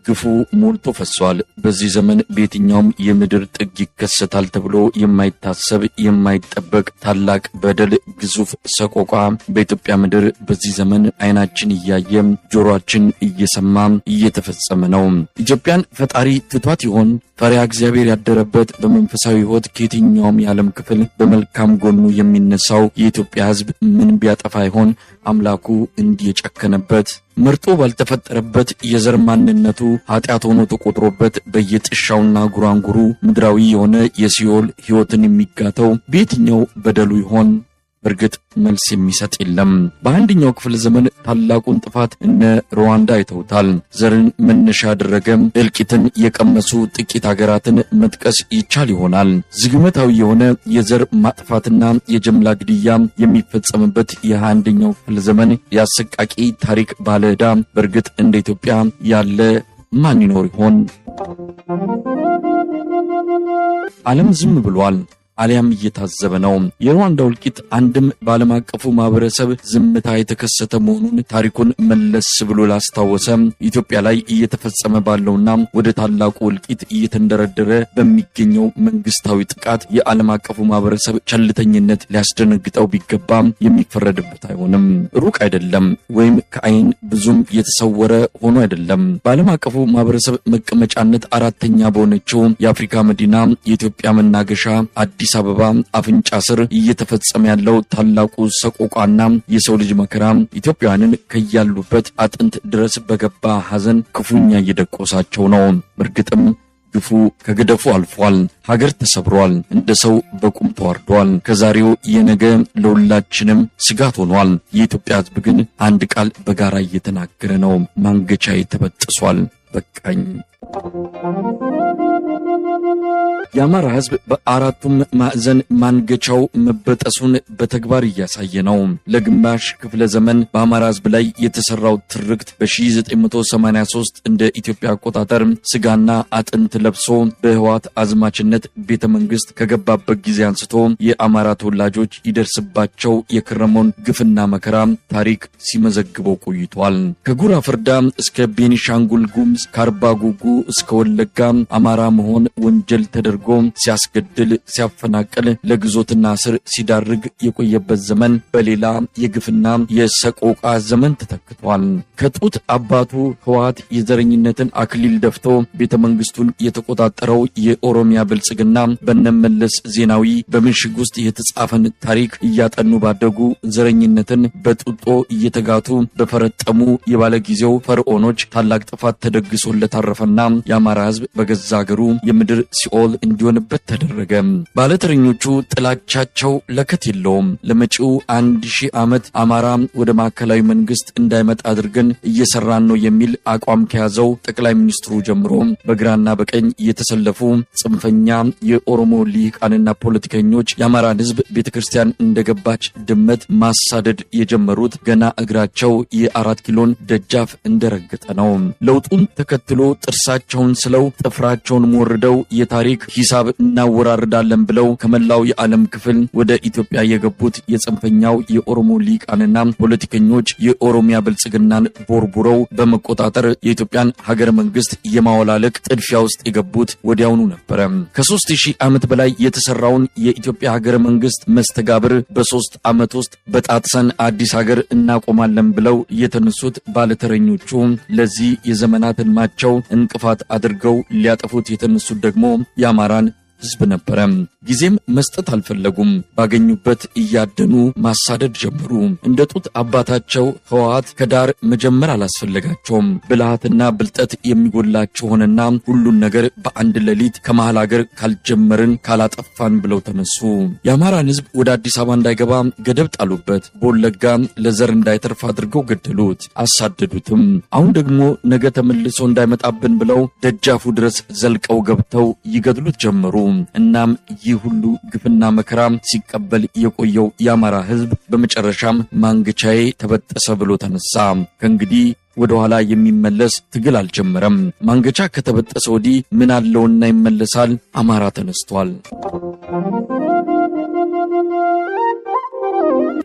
ግፉ ሞልቶ ፈሷል። በዚህ ዘመን በየትኛውም የምድር ጥግ ይከሰታል ተብሎ የማይታሰብ የማይጠበቅ ታላቅ በደል፣ ግዙፍ ሰቆቃ በኢትዮጵያ ምድር በዚህ ዘመን አይናችን እያየ ጆሮአችን እየሰማ እየተፈጸመ ነው። ኢትዮጵያን ፈጣሪ ትቷት ይሆን? ፈሪሃ እግዚአብሔር ያደረበት በመንፈሳዊ ሕይወት ከየትኛውም የዓለም ክፍል በመልካም ጎኑ የሚነሳው የኢትዮጵያ ሕዝብ ምን ቢያጠፋ ይሆን አምላኩ እንዲየጨከነበት? መርጦ ባልተፈጠረበት የዘር ማንነቱ ኃጢአት ሆኖ ተቆጥሮበት በየጥሻውና ጉራንጉሩ ምድራዊ የሆነ የሲኦል ሕይወትን የሚጋተው በየትኛው በደሉ ይሆን? በርግጥ መልስ የሚሰጥ የለም። በአንደኛው ክፍለ ዘመን ታላቁን ጥፋት እነ ሩዋንዳ አይተውታል። ዘርን መነሻ ያደረገ እልቂትን የቀመሱ ጥቂት ሀገራትን መጥቀስ ይቻል ይሆናል። ዝግመታዊ የሆነ የዘር ማጥፋትና የጅምላ ግድያ የሚፈጸምበት የ21ኛው ክፍለ ዘመን የአሰቃቂ ታሪክ ባለዕዳ በርግጥ እንደ ኢትዮጵያ ያለ ማን ይኖር ይሆን? ዓለም ዝም ብሏል። አሊያም እየታዘበ ነው። የሩዋንዳው እልቂት አንድም በዓለም አቀፉ ማህበረሰብ ዝምታ የተከሰተ መሆኑን ታሪኩን መለስ ብሎ ላስታወሰ ኢትዮጵያ ላይ እየተፈጸመ ባለውና ወደ ታላቁ እልቂት እየተንደረደረ በሚገኘው መንግስታዊ ጥቃት የዓለም አቀፉ ማህበረሰብ ቸልተኝነት ሊያስደነግጠው ቢገባም የሚፈረድበት አይሆንም። ሩቅ አይደለም፣ ወይም ከአይን ብዙም የተሰወረ ሆኖ አይደለም። በዓለም አቀፉ ማህበረሰብ መቀመጫነት አራተኛ በሆነችው የአፍሪካ መዲና የኢትዮጵያ መናገሻ አዲስ አበባ አፍንጫ ስር እየተፈጸመ ያለው ታላቁ ሰቆቃና የሰው ልጅ መከራ ኢትዮጵያውያንን ከያሉበት አጥንት ድረስ በገባ ሐዘን ክፉኛ እየደቆሳቸው ነው። በእርግጥም ግፉ ከገደፉ አልፏል። ሀገር ተሰብሯል። እንደ ሰው በቁም ተዋርዷል። ከዛሬው የነገ ለሁላችንም ስጋት ሆኗል። የኢትዮጵያ ሕዝብ ግን አንድ ቃል በጋራ እየተናገረ ነው። ማንገቻዬ ተበጥሷል፣ በቃኝ። የአማራ ሕዝብ በአራቱም ማዕዘን ማንገቻው መበጠሱን በተግባር እያሳየ ነው። ለግማሽ ክፍለ ዘመን በአማራ ሕዝብ ላይ የተሰራው ትርክት በ1983 እንደ ኢትዮጵያ አቆጣጠር ስጋና አጥንት ለብሶ በህወሓት አዝማችነት ቤተ መንግስት ከገባበት ጊዜ አንስቶ የአማራ ተወላጆች ይደርስባቸው የከረመውን ግፍና መከራ ታሪክ ሲመዘግበው ቆይቷል። ከጉራ ፍርዳ እስከ ቤኒሻንጉል ጉሙዝ፣ ከአርባ ጉጉ እስከ ወለጋ አማራ መሆን ወንጀል ተደርጎ ሲያስገድል፣ ሲያፈናቅል፣ ለግዞትና እስር ሲዳርግ የቆየበት ዘመን በሌላ የግፍና የሰቆቃ ዘመን ተተክቷል። ከጡት አባቱ ህወሓት የዘረኝነትን አክሊል ደፍቶ ቤተ መንግስቱን የተቆጣጠረው የኦሮሚያ ብልጽግና በነመለስ ዜናዊ በምሽግ ውስጥ የተጻፈን ታሪክ እያጠኑ ባደጉ ዘረኝነትን በጡጦ እየተጋቱ በፈረጠሙ የባለጊዜው ፈርዖኖች ታላቅ ጥፋት ተደግሶለት አረፈና የአማራ ህዝብ በገዛ ሀገሩ የምድር ሲኦል እንዲሆንበት ተደረገ። ባለተረኞቹ ጥላቻቸው ለከት የለውም። ለመጪው 1000 ዓመት አማራ ወደ ማዕከላዊ መንግስት እንዳይመጣ አድርገን እየሰራን ነው የሚል አቋም ከያዘው ጠቅላይ ሚኒስትሩ ጀምሮ በግራና በቀኝ የተሰለፉ ጽንፈኛ የኦሮሞ ሊቃንና ፖለቲከኞች የአማራን ህዝብ ቤተክርስቲያን እንደገባች ድመት ማሳደድ የጀመሩት ገና እግራቸው የ4 ኪሎን ደጃፍ እንደረገጠ ነው። ለውጡን ተከትሎ ጥርሳቸውን ስለው ጥፍራቸውን ሞርደው የታሪክ ሂሳብ እናወራርዳለን ብለው ከመላው የዓለም ክፍል ወደ ኢትዮጵያ የገቡት የጽንፈኛው የኦሮሞ ሊቃንና ፖለቲከኞች የኦሮሚያ ብልጽግናን ቦርቡረው በመቆጣጠር የኢትዮጵያን ሀገረ መንግስት የማወላለቅ ጥድፊያ ውስጥ የገቡት ወዲያውኑ ነበረ። ከ3000 ዓመት በላይ የተሰራውን የኢትዮጵያ ሀገረ መንግስት መስተጋብር በ3 ዓመት ውስጥ በጣጥሰን አዲስ ሀገር እናቆማለን ብለው የተነሱት ባለተረኞቹ ለዚህ የዘመናት ህልማቸው እንቅፋት አድርገው ሊያጠፉት የተነሱት ደግሞ የአማራን ህዝብ ነበረ። ጊዜም መስጠት አልፈለጉም። ባገኙበት እያደኑ ማሳደድ ጀመሩ። እንደ ጡት አባታቸው ህወሓት ከዳር መጀመር አላስፈለጋቸውም። ብልሃትና ብልጠት የሚጎላቸው ሆነና ሁሉን ነገር በአንድ ሌሊት ከመሃል ሀገር ካልጀመርን ካላጠፋን ብለው ተነሱ። የአማራን ህዝብ ወደ አዲስ አበባ እንዳይገባ ገደብ ጣሉበት። በወለጋ ለዘር እንዳይተርፍ አድርገው ገደሉት፣ አሳደዱትም። አሁን ደግሞ ነገ ተመልሶ እንዳይመጣብን ብለው ደጃፉ ድረስ ዘልቀው ገብተው ይገድሉት ጀመሩ። እናም ይህ ሁሉ ግፍና መከራ ሲቀበል የቆየው የአማራ ህዝብ በመጨረሻም ማንገቻዬ ተበጠሰ ብሎ ተነሳ። ከእንግዲህ ወደ ኋላ የሚመለስ ትግል አልጀመረም። ማንገቻ ከተበጠሰ ወዲህ ምን አለውና ይመለሳል? አማራ ተነስቷል።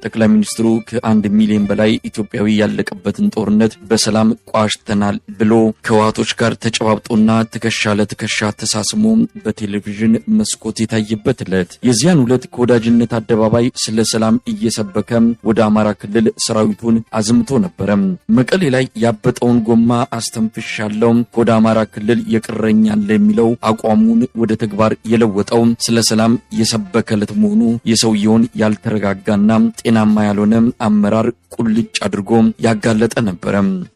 ጠቅላይ ሚኒስትሩ ከ1 ሚሊዮን በላይ ኢትዮጵያዊ ያለቀበትን ጦርነት በሰላም ቋጭተናል ብሎ ከህወሓቶች ጋር ተጨባብጦና ትከሻ ለትከሻ ተሳስሞ በቴሌቪዥን መስኮት የታየበት ዕለት የዚያን ዕለት ከወዳጅነት አደባባይ ስለ ሰላም እየሰበከ ወደ አማራ ክልል ሰራዊቱን አዝምቶ ነበረ። መቀሌ ላይ ያበጠውን ጎማ አስተንፍሻለሁ ወደ አማራ ክልል የቅረኛል የሚለው አቋሙን ወደ ተግባር የለወጠው ስለ ሰላም የሰበከለት መሆኑ የሰውየውን ያልተረጋጋና ጤናማ ያልሆነ አመራር ቁልጭ አድርጎ ያጋለጠ ነበረ።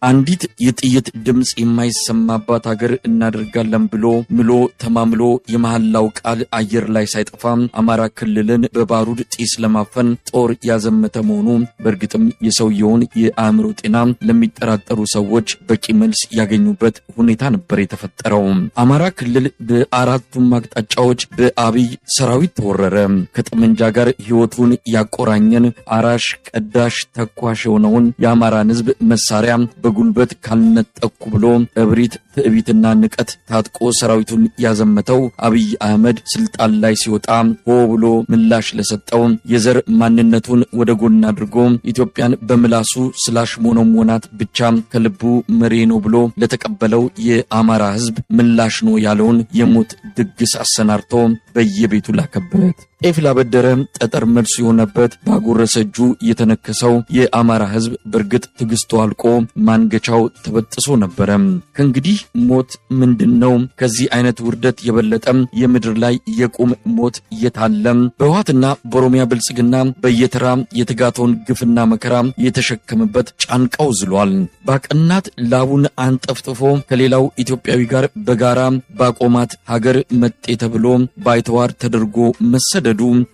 አንዲት የጥይት ድምጽ የማይሰማባት ሀገር እናደርጋለን ብሎ ምሎ ተማምሎ የመሐላው ቃል አየር ላይ ሳይጠፋ አማራ ክልልን በባሩድ ጢስ ለማፈን ጦር ያዘመተ መሆኑ በእርግጥም የሰውየውን የአእምሮ ጤና ለሚጠራጠሩ ሰዎች በቂ መልስ ያገኙበት ሁኔታ ነበር የተፈጠረው። አማራ ክልል በአራቱም አቅጣጫዎች በአብይ ሰራዊት ተወረረ። ከጠመንጃ ጋር ህይወቱን ያቆራኘን አራሽ ቀዳሽ ተኳሽ የሆነውን የአማራን ህዝብ መሳሪያ በጉልበት ካልነጠቁ ብሎ እብሪት ትዕቢትና ንቀት ታጥቆ ሰራዊቱን ያዘመተው አብይ አህመድ ስልጣን ላይ ሲወጣ ሆ ብሎ ምላሽ ለሰጠው የዘር ማንነቱን ወደ ጎን አድርጎ ኢትዮጵያን በምላሱ ስላሽ ሞኖሞናት ብቻ ከልቡ መሪ ነው ብሎ ለተቀበለው የአማራ ህዝብ ምላሽ ነው ያለውን የሞት ድግስ አሰናርቶ በየቤቱ ላከበት። ጤፍ ላበደረ ጠጠር መልሱ የሆነበት ባጎረሰ እጁ የተነከሰው የአማራ ህዝብ በእርግጥ ትግስቱ አልቆ ማንገቻው ተበጥሶ ነበረ። ከእንግዲህ ሞት ምንድነው? ከዚህ አይነት ውርደት የበለጠ የምድር ላይ የቁም ሞት የታለም? በህወሓትና በኦሮሚያ ብልጽግና በየተራ የተጋተውን ግፍና መከራ የተሸከመበት ጫንቃው ዝሏል። ባቀናት ላቡን አንጠፍጥፎ ከሌላው ኢትዮጵያዊ ጋር በጋራ ባቆማት ሀገር መጤ ተብሎ ባይተዋር ተደርጎ መሰደዱ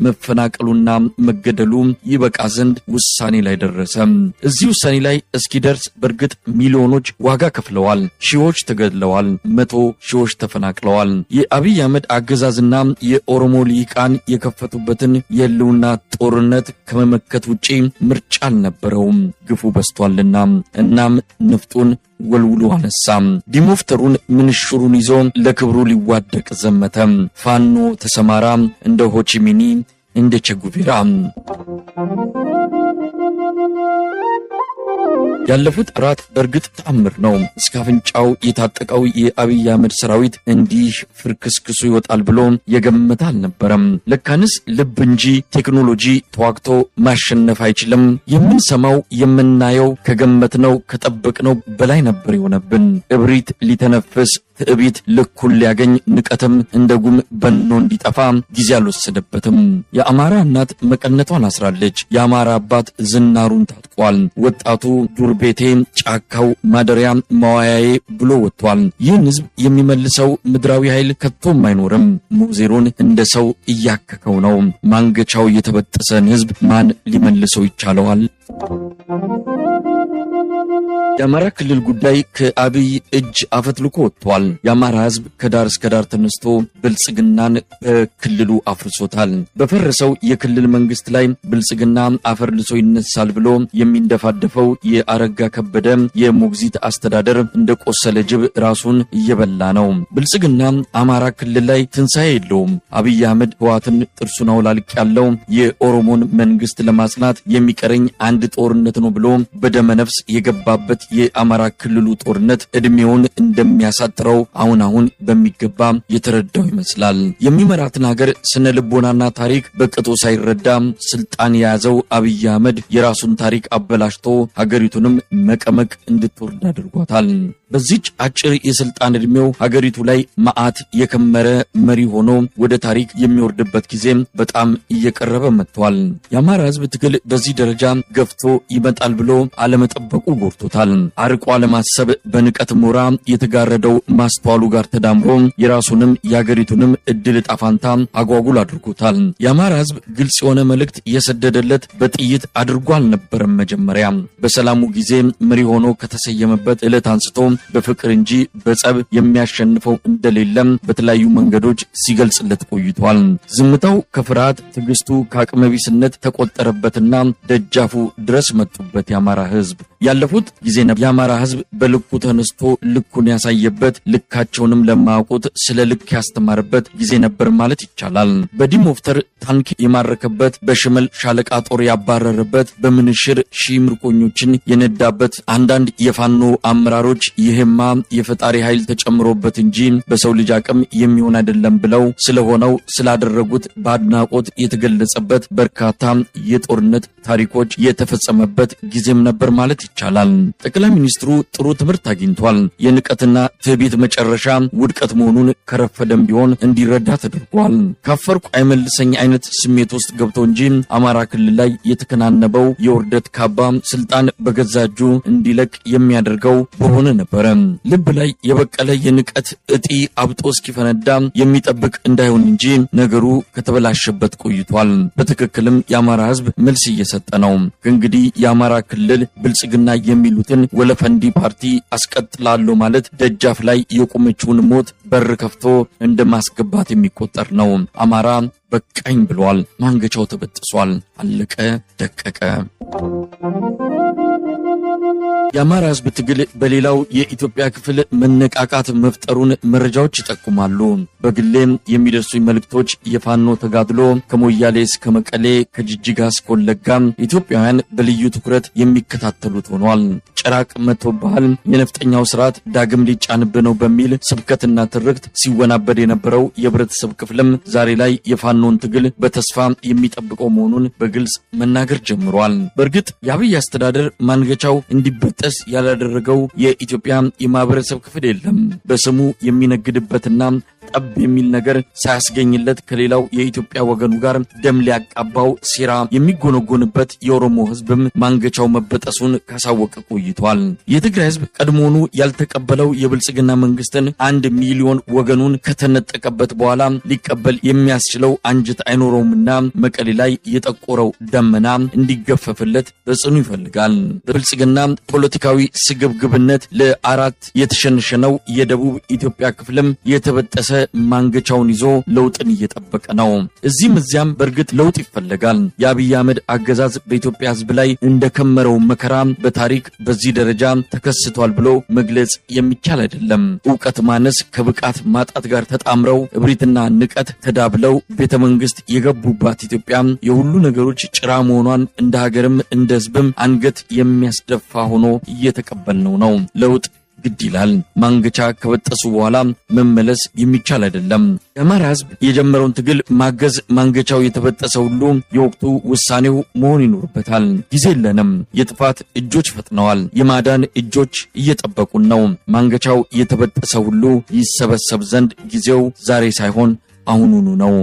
መፈናቀሉና መገደሉ ይበቃ ዘንድ ውሳኔ ላይ ደረሰ። እዚህ ውሳኔ ላይ እስኪደርስ በእርግጥ ሚሊዮኖች ዋጋ ከፍለዋል፣ ሺዎች ተገድለዋል፣ 100 ሺዎች ተፈናቅለዋል። የአብይ አህመድ አገዛዝና የኦሮሞ ልሂቃን የከፈቱበትን የህልውና ጦርነት ከመመከት ውጪ ምርጫ አልነበረውም፣ ግፉ በስቷልና። እናም ንፍጡን ወልውሎ አነሳም። ዲሞፍተሩን ምንሽሩን ይዞ ለክብሩ ሊዋደቅ ዘመተ። ፋኖ ተሰማራ እንደ ሆቺሚኒ እንደ ቼጉቬራ። ያለፉት አራት በእርግጥ ተአምር ነው። እስከ አፍንጫው የታጠቀው የአብይ አህመድ ሰራዊት እንዲህ ፍርክስክሱ ይወጣል ብሎ የገመተ አልነበረም። ለካንስ ልብ እንጂ ቴክኖሎጂ ተዋግቶ ማሸነፍ አይችልም። የምንሰማው የምናየው ከገመትነው ከጠበቅነው በላይ ነበር የሆነብን። እብሪት ሊተነፍስ ትዕቢት ልኩን ሊያገኝ ንቀትም እንደ ጉም በኖ እንዲጠፋ ጊዜ አልወሰደበትም። የአማራ እናት መቀነቷን አስራለች። የአማራ አባት ዝናሩን ታጥቋል። ወጣቱ ዱር ቤቴ ጫካው ማደሪያ ማዋያዬ ብሎ ወጥቷል። ይህን ህዝብ የሚመልሰው ምድራዊ ኃይል ከቶም አይኖርም። ሙዜሩን እንደ ሰው እያከከው ነው። ማንገቻው የተበጠሰን ህዝብ ማን ሊመልሰው ይቻለዋል? የአማራ ክልል ጉዳይ ከአብይ እጅ አፈትልኮ ወጥቷል። የአማራ ህዝብ ከዳር እስከ ዳር ተነስቶ ብልጽግናን በክልሉ አፍርሶታል። በፈረሰው የክልል መንግስት ላይ ብልጽግና አፈርልሶ ይነሳል ብሎ የሚንደፋደፈው የአረጋ ከበደ የሞግዚት አስተዳደር እንደ ቆሰለ ጅብ ራሱን እየበላ ነው። ብልጽግና አማራ ክልል ላይ ትንሳኤ የለውም። አብይ አህመድ ህወሓትን ጥርሱን አውላልቅ ያለው የኦሮሞን መንግስት ለማጽናት የሚቀረኝ አንድ ጦርነት ነው ብሎ በደመነፍስ የገባበት የአማራ ክልሉ ጦርነት እድሜውን እንደሚያሳጥረው አሁን በሚገባ የተረዳው ይመስላል። የሚመራትን ሀገር ስነ ልቦናና ታሪክ በቅጡ ሳይረዳ ስልጣን የያዘው አብይ አህመድ የራሱን ታሪክ አበላሽቶ ሀገሪቱንም መቀመቅ እንድትወርድ አድርጓታል። በዚች አጭር የስልጣን እድሜው ሀገሪቱ ላይ መዓት የከመረ መሪ ሆኖ ወደ ታሪክ የሚወርድበት ጊዜ በጣም እየቀረበ መጥቷል። የአማራ ህዝብ ትግል በዚህ ደረጃ ገፍቶ ይመጣል ብሎ አለመጠበቁ ጎርቶታል። አርቆ አለማሰብ በንቀት ሞራ የተጋረደው ማስተዋሉ ጋር ተዳምሮ የራሱንም የሀገሪቱንም እድል ጣፋንታ አጓጉል አድርጎታል። የአማራ ህዝብ ግልጽ የሆነ መልእክት የሰደደለት በጥይት አድርጎ አልነበረም። መጀመሪያ በሰላሙ ጊዜ መሪ ሆኖ ከተሰየመበት ዕለት አንስቶ በፍቅር እንጂ በጸብ የሚያሸንፈው እንደሌለም በተለያዩ መንገዶች ሲገልጽለት ቆይቷል። ዝምታው ከፍርሃት፣ ትዕግስቱ ከአቅመቢስነት ተቆጠረበትና ደጃፉ ድረስ መጡበት የአማራ ህዝብ። ያለፉት ጊዜ የአማራ ህዝብ በልኩ ተነስቶ ልኩን ያሳየበት ልካቸውንም ለማያውቁት ስለ ልክ ያስተማረበት ጊዜ ነበር ማለት ይቻላል። በዲሞፍተር ታንክ የማረከበት፣ በሽመል ሻለቃ ጦር ያባረረበት፣ በምንሽር ሺህ ምርኮኞችን የነዳበት አንዳንድ የፋኖ አመራሮች ይሄማ የፈጣሪ ኃይል ተጨምሮበት እንጂ በሰው ልጅ አቅም የሚሆን አይደለም ብለው ስለሆነው ስላደረጉት በአድናቆት የተገለጸበት በርካታ የጦርነት ታሪኮች የተፈጸመበት ጊዜም ነበር ማለት ይቻላል። ጠቅላይ ሚኒስትሩ ጥሩ ትምህርት አግኝቷል። የንቀትና ትዕቢት መጨረሻ ውድቀት መሆኑን ከረፈደም ቢሆን እንዲረዳ ተደርጓል። ካፈርኩ አይመልሰኝ አይነት ስሜት ውስጥ ገብቶ እንጂ አማራ ክልል ላይ የተከናነበው የውርደት ካባ ስልጣን በገዛ እጁ እንዲለቅ የሚያደርገው በሆነ ነበረ። ልብ ላይ የበቀለ የንቀት እጢ አብጦ እስኪፈነዳ የሚጠብቅ እንዳይሆን እንጂ ነገሩ ከተበላሸበት ቆይቷል። በትክክልም የአማራ ህዝብ መልስ እየሰጠ ነው። ከእንግዲህ የአማራ ክልል ብልጽግና የሚሉትን ወለፈንዲ ፓርቲ አስቀጥላለሁ ማለት ደጃፍ ላይ የቆመችውን ሞት በር ከፍቶ እንደማስገባት የሚቆጠር ነው። አማራ በቃኝ ብሏል። ማንገቻው ተበጥሷል። አለቀ ደቀቀ። የአማራ ህዝብ ትግል በሌላው የኢትዮጵያ ክፍል መነቃቃት መፍጠሩን መረጃዎች ይጠቁማሉ። በግሌም የሚደርሱኝ መልእክቶች የፋኖ ተጋድሎ ከሞያሌ እስከ መቀሌ፣ ከጅጅጋ እስከ ወለጋ ኢትዮጵያውያን በልዩ ትኩረት የሚከታተሉት ሆኗል። ጭራቅ መጥቶብሃል፣ የነፍጠኛው ስርዓት ዳግም ሊጫንብህ ነው በሚል ስብከትና ትርክት ሲወናበድ የነበረው የህብረተሰብ ክፍልም ዛሬ ላይ የፋኖን ትግል በተስፋ የሚጠብቀው መሆኑን በግልጽ መናገር ጀምሯል። በእርግጥ የአብይ አስተዳደር ማንገቻው እንዲበጠስ ያላደረገው የኢትዮጵያ የማህበረሰብ ክፍል የለም። በስሙ የሚነግድበትና ጠብ የሚል ነገር ሳያስገኝለት ከሌላው የኢትዮጵያ ወገኑ ጋር ደም ሊያቃባው ሴራ የሚጎነጎንበት የኦሮሞ ህዝብም ማንገቻው መበጠሱን ካሳወቀ ቆይቷል። የትግራይ ህዝብ ቀድሞኑ ያልተቀበለው የብልጽግና መንግስትን 1 ሚሊዮን ወገኑን ከተነጠቀበት በኋላ ሊቀበል የሚያስችለው አንጀት አይኖረውምና መቀሌ ላይ የጠቆረው ደመና እንዲገፈፍለት በጽኑ ይፈልጋል። በብልጽግና ፖለቲካዊ ስግብግብነት ለአራት የተሸነሸነው የደቡብ ኢትዮጵያ ክፍልም የተበጠሰ ማንገቻውን ይዞ ለውጥን እየጠበቀ ነው። እዚህም እዚያም በእርግጥ ለውጥ ይፈልጋል። የአብይ አህመድ አገዛዝ በኢትዮጵያ ህዝብ ላይ እንደከመረው መከራ በታሪክ በዚህ ደረጃ ተከስቷል ብሎ መግለጽ የሚቻል አይደለም። ዕውቀት ማነስ ከብቃት ማጣት ጋር ተጣምረው እብሪትና ንቀት ተዳብለው ቤተ መንግስት የገቡባት ኢትዮጵያ የሁሉ ነገሮች ጭራ መሆኗን እንደ ሀገርም እንደ ህዝብም አንገት የሚያስደፋ ሆኖ እየተቀበልነው ነው። ለውጥ ግድ ይላል። ማንገቻ ከበጠሱ በኋላ መመለስ የሚቻል አይደለም። የአማራ ህዝብ የጀመረውን ትግል ማገዝ ማንገቻው የተበጠሰ ሁሉ የወቅቱ ውሳኔው መሆን ይኖርበታል። ጊዜ የለንም። የጥፋት እጆች ፈጥነዋል። የማዳን እጆች እየጠበቁን ነው። ማንገቻው የተበጠሰ ሁሉ ይሰበሰብ ዘንድ ጊዜው ዛሬ ሳይሆን አሁኑኑ ነው።